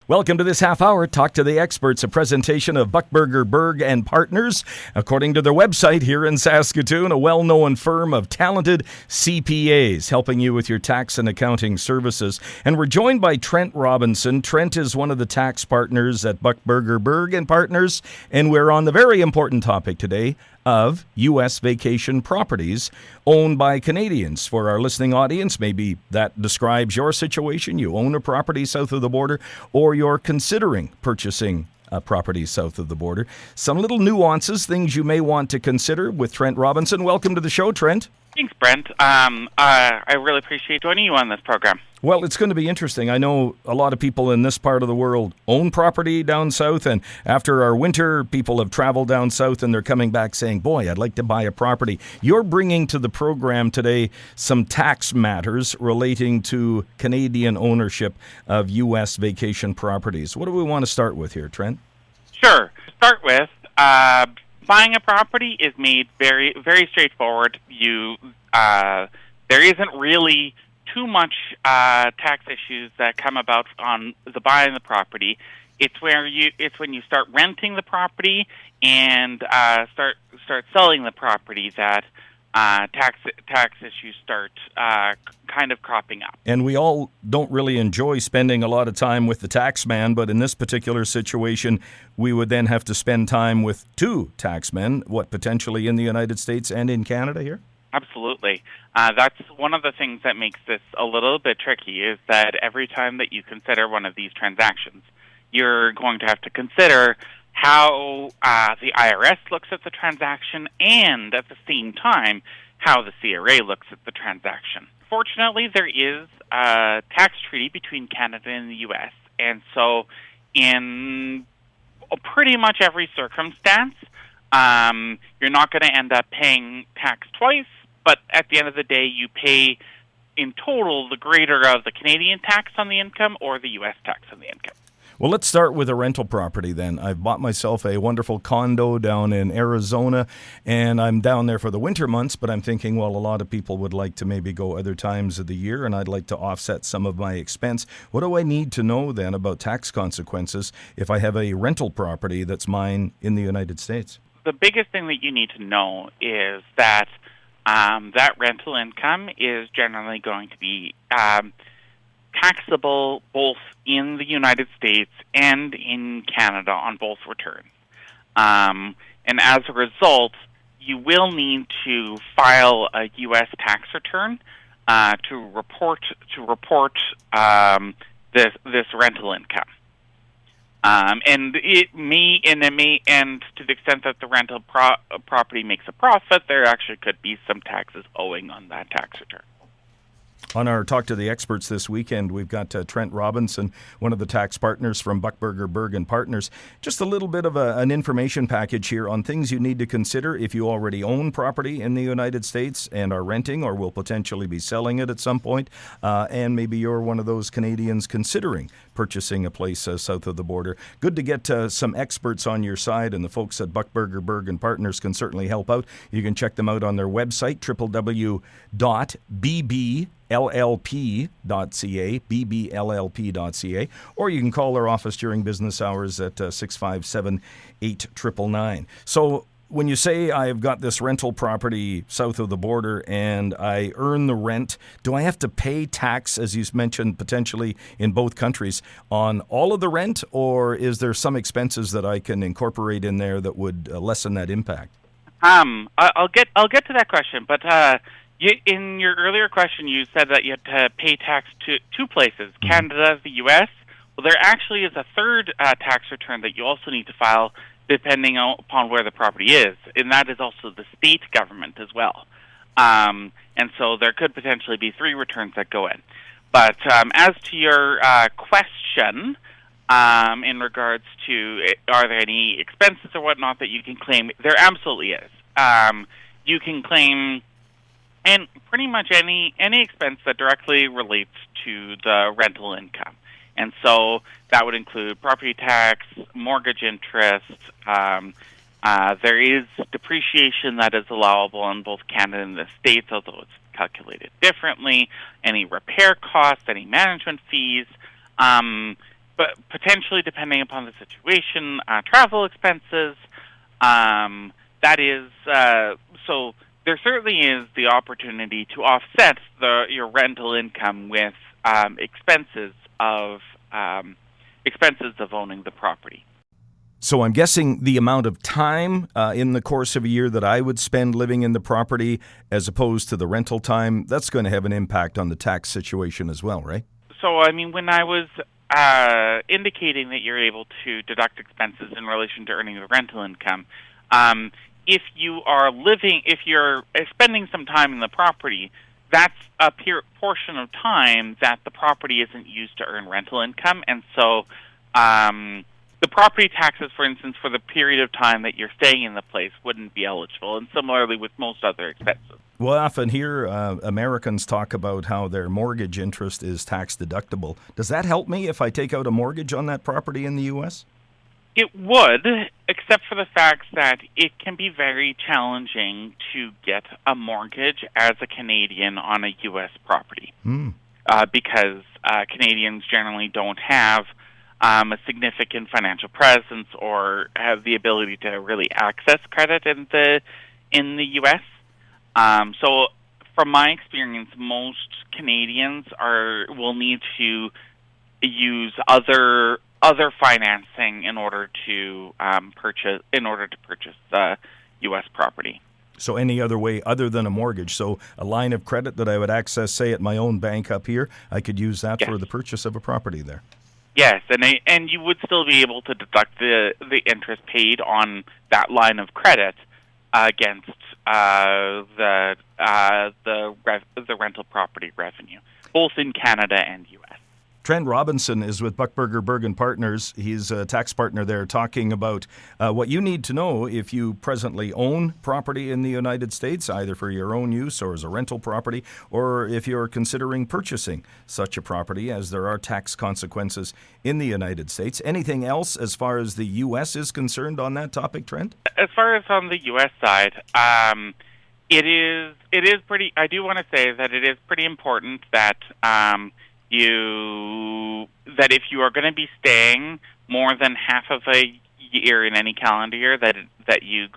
Welcome to this half hour, Talk to the Experts, a presentation of Buckberger Baerg Partners. According to their website here in Saskatoon, a well-known firm of talented CPAs helping you with your tax and accounting services. And we're joined by Trent Robinson. Trent is one of the tax partners at Buckberger Baerg Partners, and we're on the very important topic today of U.S. vacation properties owned by Canadians. For our listening audience, maybe that describes your situation. You own a property south of the border, or you're considering purchasing a property south of the border. Some little nuances, things you may want to consider with Trent Robinson. Welcome to the show, Trent. Thanks, Brent. I really appreciate joining you on this program. Well, it's going to be interesting. I know a lot of people in this part of the world own property down south, and after our winter, people have traveled down south and they're coming back saying, boy, I'd like to buy a property. You're bringing to the program today some tax matters relating to Canadian ownership of U.S. vacation properties. What do we want to start with here, Trent? Sure. To start with, buying a property is made very, very straightforward. There isn't really too much tax issues that come about on the buying the property. It's when you start renting the property and start selling the property that tax issues start kind of cropping up. And we all don't really enjoy spending a lot of time with the tax man, but in this particular situation, we would then have to spend time with two tax men, potentially in the United States and in Canada here? Absolutely. That's one of the things that makes this a little bit tricky, is that every time that you consider one of these transactions, you're going to have to consider how the IRS looks at the transaction and, at the same time, how the CRA looks at the transaction. Fortunately, there is a tax treaty between Canada and the U.S., and so in pretty much every circumstance, you're not going to end up paying tax twice, but at the end of the day, you pay in total the greater of the Canadian tax on the income or the U.S. tax on the income. Well, let's start with a rental property then. I've bought myself a wonderful condo down in Arizona, and I'm down there for the winter months, but I'm thinking, well, a lot of people would like to maybe go other times of the year, and I'd like to offset some of my expense. What do I need to know then about tax consequences if I have a rental property that's mine in the United States? The biggest thing that you need to know is that that rental income is generally going to be taxable both in the United States and in Canada on both returns. And as a result, you will need to file a U.S. tax return to report this rental income. And to the extent that the rental property makes a profit, there actually could be some taxes owing on that tax return. On our Talk to the Experts this weekend, we've got Trent Robinson, one of the tax partners from Buckberger Baerg Partners. Just a little bit of an information package here on things you need to consider if you already own property in the United States and are renting or will potentially be selling it at some point. And maybe you're one of those Canadians considering purchasing a place south of the border. Good to get some experts on your side, and the folks at Buckberger Baerg Partners can certainly help out. You can check them out on their website, www.bbllp.ca, bbllp.ca, or you can call their office during business hours at 657-8999. So when you say I've got this rental property south of the border and I earn the rent, do I have to pay tax, as you mentioned, potentially in both countries, on all of the rent, or is there some expenses that I can incorporate in there that would lessen that impact? I'll get to that question, but in your earlier question, you said that you had to pay tax to two places, Canada, the U.S. Well, there actually is a third tax return that you also need to file depending upon where the property is, and that is also the state government as well. And so there could potentially be three returns that go in. But as to your question, in regards to are there any expenses or whatnot that you can claim, there absolutely is. You can claim and pretty much any expense that directly relates to the rental income. And so that would include property tax, mortgage interest. There is depreciation that is allowable in both Canada and the States, although it's calculated differently. Any repair costs, any management fees. but potentially, depending upon the situation, travel expenses. That is so. There certainly is the opportunity to offset your rental income with expenses of owning the property. So I'm guessing the amount of time in the course of a year that I would spend living in the property as opposed to the rental time, that's going to have an impact on the tax situation as well, right? So, I mean, when I was indicating that you're able to deduct expenses in relation to earning the rental income, if you're spending some time in the property, that's a portion of time that the property isn't used to earn rental income, and so the property taxes, for instance, for the period of time that you're staying in the place wouldn't be eligible, and similarly with most other expenses. Well, often here, Americans talk about how their mortgage interest is tax deductible. Does that help me if I take out a mortgage on that property in the U.S.? It would, except for the fact that it can be very challenging to get a mortgage as a Canadian on a U.S. property because Canadians generally don't have a significant financial presence or have the ability to really access credit in the U.S. So, from my experience, most Canadians will need to use other financing in order to purchase U.S. property. So any other way other than a mortgage? So a line of credit that I would access, say, at my own bank up here, I could use that for the purchase of a property there. Yes, and you would still be able to deduct the interest paid on that line of credit against the rental property revenue, both in Canada and U.S. Trent Robinson is with Buckberger Baerg Partners. He's a tax partner there, talking about what you need to know if you presently own property in the United States, either for your own use or as a rental property, or if you're considering purchasing such a property, as there are tax consequences in the United States. Anything else as far as the U.S. is concerned on that topic, Trent? As far as on the U.S. side, it is pretty. I do want to say that it is pretty important that if you are going to be staying more than half of a year in any calendar year, that you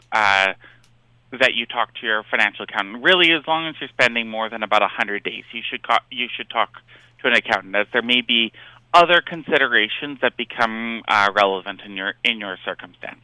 talk to your financial accountant. Really, as long as you're spending more than about 100 days, you should talk to an accountant, as there may be other considerations that become relevant in your circumstances.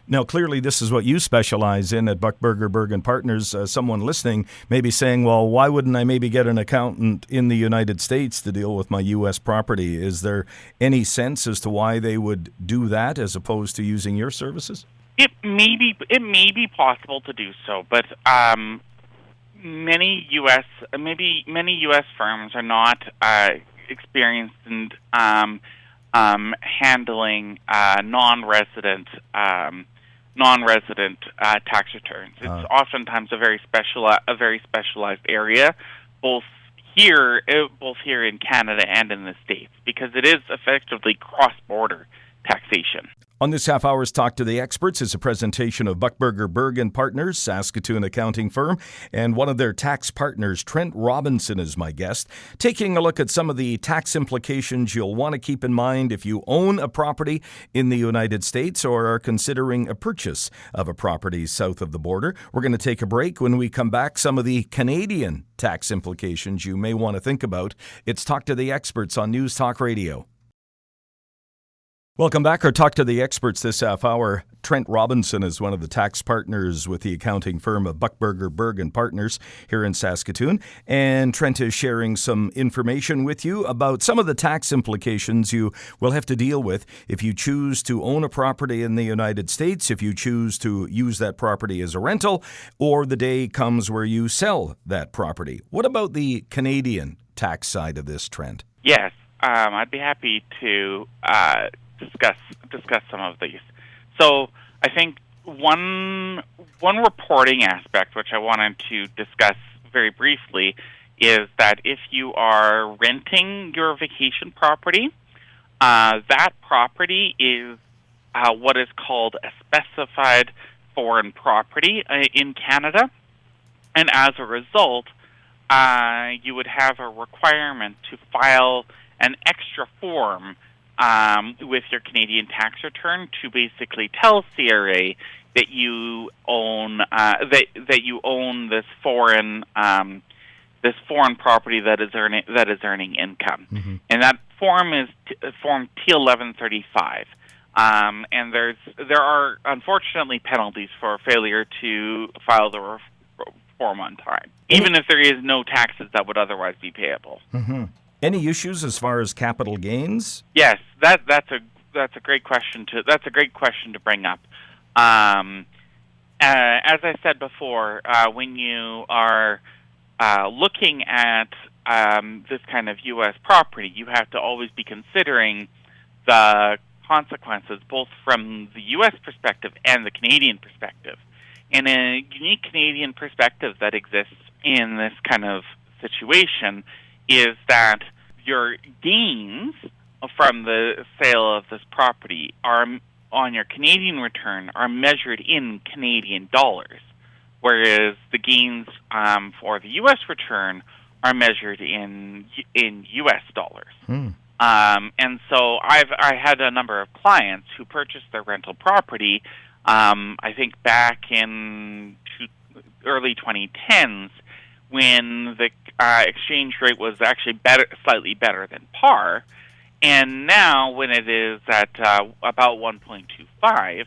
Now, clearly, this is what you specialize in at Buckberger Baerg Partners. Someone listening may be saying, well, why wouldn't I maybe get an accountant in the United States to deal with my U.S. property? Is there any sense as to why they would do that as opposed to using your services? It may be possible to do so, but many U.S. firms are not experienced in handling non-resident tax returns. It's oftentimes a very specialized area, both here in Canada and in the States, because it is effectively cross-border taxation. On this half hour's Talk to the Experts is a presentation of Buckberger Baerg Partners, Saskatoon accounting firm, and one of their tax partners, Trent Robinson, is my guest, taking a look at some of the tax implications you'll want to keep in mind if you own a property in the United States or are considering a purchase of a property south of the border. We're going to take a break. When we come back, some of the Canadian tax implications you may want to think about. It's Talk to the Experts on News Talk Radio. Welcome back. Our Talk to the Experts this half hour. Trent Robinson is one of the tax partners with the accounting firm of Buckberger Baerg Partners here in Saskatoon. And Trent is sharing some information with you about some of the tax implications you will have to deal with if you choose to own a property in the United States, if you choose to use that property as a rental, or the day comes where you sell that property. What about the Canadian tax side of this, Trent? Yes, I'd be happy to discuss some of these. So I think one reporting aspect which I wanted to discuss very briefly is that if you are renting your vacation property, that property is what is called a specified foreign property in Canada, and as a result, you would have a requirement to file an extra form with your Canadian tax return to basically tell CRA that you own that you own this foreign property that is earning income, and that form is Form T1135. And there are unfortunately penalties for failure to file the form on time, even if there is no taxes that would otherwise be payable. Any issues as far as capital gains? Yes, that's a great question to bring up. As I said before, when you are looking at this kind of U.S. property, you have to always be considering the consequences, both from the U.S. perspective and the Canadian perspective. And a unique Canadian perspective that exists in this kind of situation is that your gains from the sale of this property are on your Canadian return are measured in Canadian dollars, whereas the gains for the U.S. return are measured in U.S. dollars. And so I had a number of clients who purchased their rental property, I think back in early 2010s, when the exchange rate was actually slightly better than par, and now when it is at about 1.25,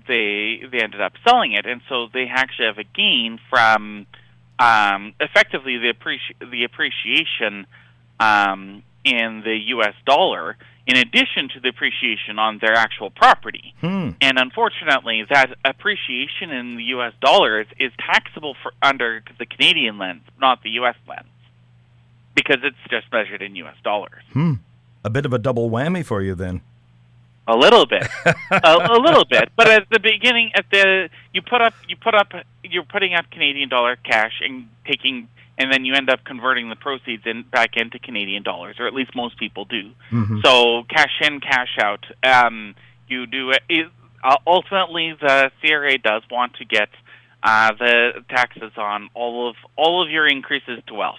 they ended up selling it, and so they actually have a gain from effectively the appreciation in the U.S. dollar, in addition to the appreciation on their actual property. And unfortunately, that appreciation in the U.S. dollar is taxable under the Canadian lens, not the U.S. lens, because it's just measured in U.S. dollars. A bit of a double whammy for you then. A little bit, a little bit. But at the beginning, you're putting up Canadian dollar cash and then you end up converting the proceeds back into Canadian dollars, or at least most people do. So cash in, cash out. You do it. Ultimately, the CRA does want to get the taxes on all of your increases to wealth.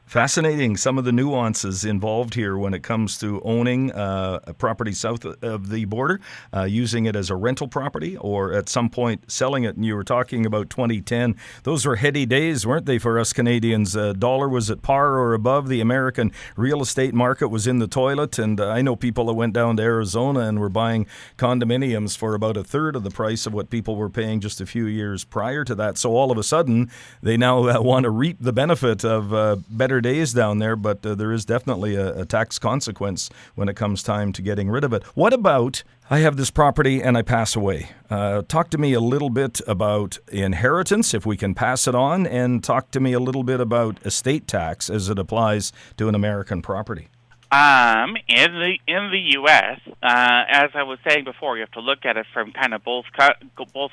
Fascinating, some of the nuances involved here when it comes to owning a property south of the border, using it as a rental property, or at some point selling it. And you were talking about 2010. Those were heady days, weren't they, for us Canadians? Dollar was at par or above. The American real estate market was in the toilet. And I know people that went down to Arizona and were buying condominiums for about a third of the price of what people were paying just a few years prior to that. So all of a sudden, they now want to reap the benefit of better days down there, but there is definitely a tax consequence when it comes time to getting rid of it. What about, I have this property and I pass away? Talk to me a little bit about inheritance, if we can pass it on, and talk to me a little bit about estate tax as it applies to an American property. In the U.S., as I was saying before, you have to look at it from kind of both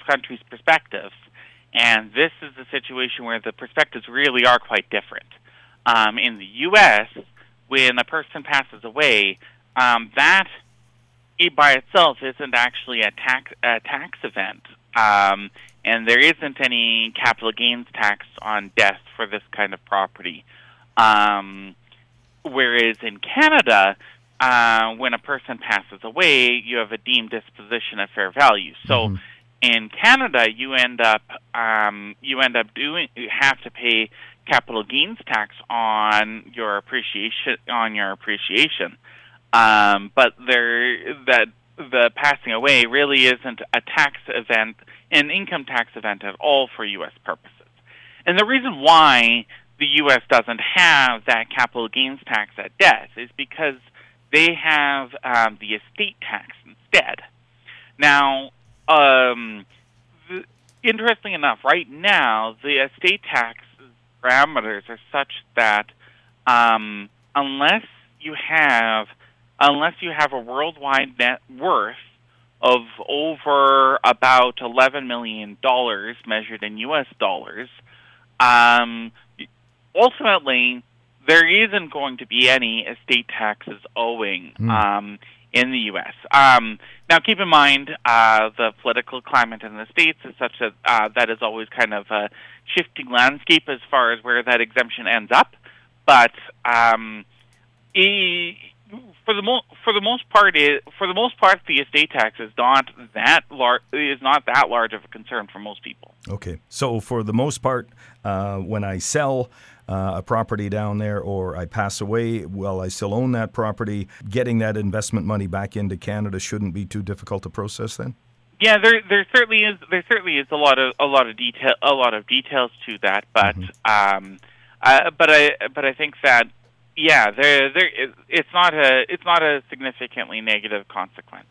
countries' perspectives, and this is the situation where the perspectives really are quite different. In the U.S., when a person passes away, that by itself isn't actually a tax event, and there isn't any capital gains tax on death for this kind of property. Whereas in Canada, when a person passes away, you have a deemed disposition of fair value. So in Canada, you have to pay capital gains tax on your appreciation. But the passing away really isn't a tax event, an income tax event at all for U.S. purposes. And the reason why the U.S. doesn't have that capital gains tax at death is because they have the estate tax instead. Now, interestingly enough, right now the estate tax parameters are such that unless you have a worldwide net worth of over about $11 million measured in U.S. dollars, ultimately there isn't going to be any estate taxes owing in the U.S. Now, keep in mind the political climate in the States is such that that is always kind of a shifting landscape as far as where that exemption ends up. But For the most part, the estate tax is not that large of a concern for most people. Okay, so for the most part, when I sell a property down there, or I pass away while I still own that property, getting that investment money back into Canada shouldn't be too difficult to process then? Yeah, there certainly is a lot of details to that, but but I think that it's not a significantly negative consequence.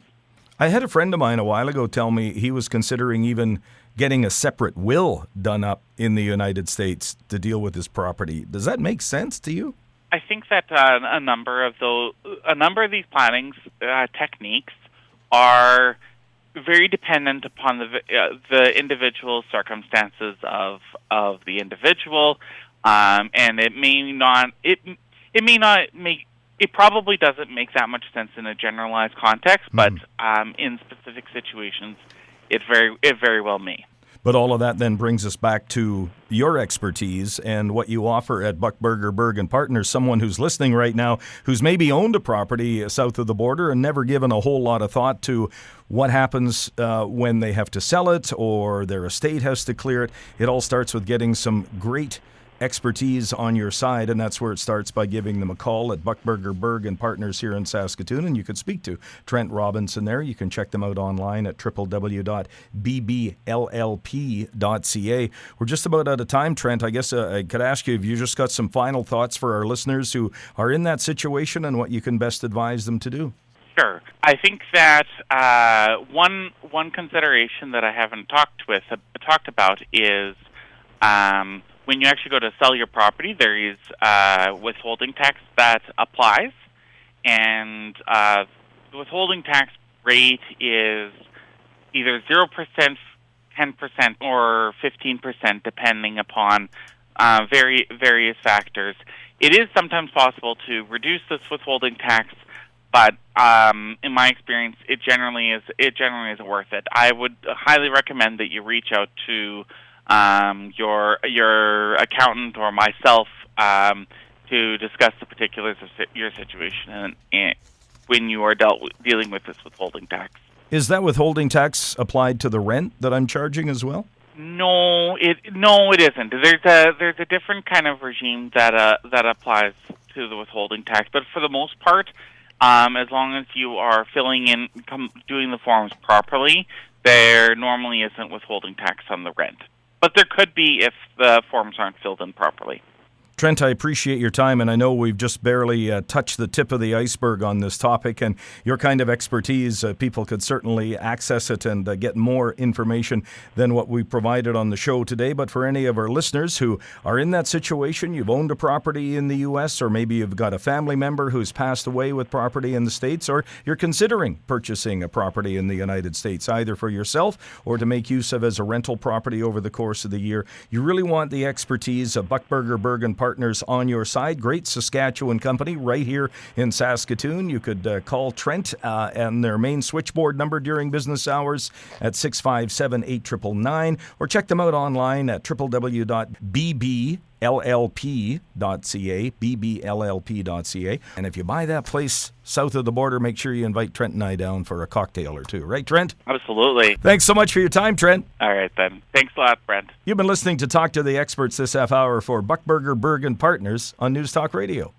I had a friend of mine a while ago tell me he was considering even getting a separate will done up in the United States to deal with his property. Does that make sense to you? I think that a number of these planning techniques are very dependent upon the individual circumstances of the individual, and it probably doesn't make that much sense in a generalized context, but in specific situations, it very well may. But all of that then brings us back to your expertise and what you offer at Buckberger Baerg Partners. Someone who's listening right now who's maybe owned a property south of the border and never given a whole lot of thought to what happens when they have to sell it or their estate has to clear it. It all starts with getting some great expertise on your side, and that's where it starts, by giving them a call at Buckberger Baerg Partners here in Saskatoon, and you can speak to Trent Robinson there. You can check them out online at www.bbllp.ca. We're just about out of time, Trent. I guess I could ask you if you just got some final thoughts for our listeners who are in that situation and what you can best advise them to do. Sure. I think that one consideration that I haven't talked about is when you actually go to sell your property, there is withholding tax that applies, and the withholding tax rate is either 0%, 10%, or 15%, depending upon various factors. It is sometimes possible to reduce this withholding tax, but in my experience, it generally isn't worth it. I would highly recommend that you reach out to your accountant or myself to discuss the particulars of your situation and when you are dealing with this withholding tax. Is that withholding tax applied to the rent that I'm charging as well? No, it isn't. There's a different kind of regime that applies to the withholding tax, but for the most part, as long as you are doing the forms properly, there normally isn't withholding tax on the rent. But there could be if the forms aren't filled in properly. Trent, I appreciate your time, and I know we've just barely touched the tip of the iceberg on this topic, and your kind of expertise, people could certainly access it and get more information than what we provided on the show today. But for any of our listeners who are in that situation, you've owned a property in the U.S., or maybe you've got a family member who's passed away with property in the States, or you're considering purchasing a property in the United States, either for yourself or to make use of as a rental property over the course of the year, you really want the expertise of Buckberger Baerg Partners on your side. Great Saskatchewan company right here in Saskatoon. You could call Trent and their main switchboard number during business hours at 657-8999, or check them out online at www.bbllp.ca, bbllp.ca. And if you buy that place south of the border, make sure you invite Trent and I down for a cocktail or two. Right, Trent? Absolutely. Thanks so much for your time, Trent. All right, then. Thanks a lot, Brent. You've been listening to Talk to the Experts this half hour for Buckberger Baerg Partners on News Talk Radio.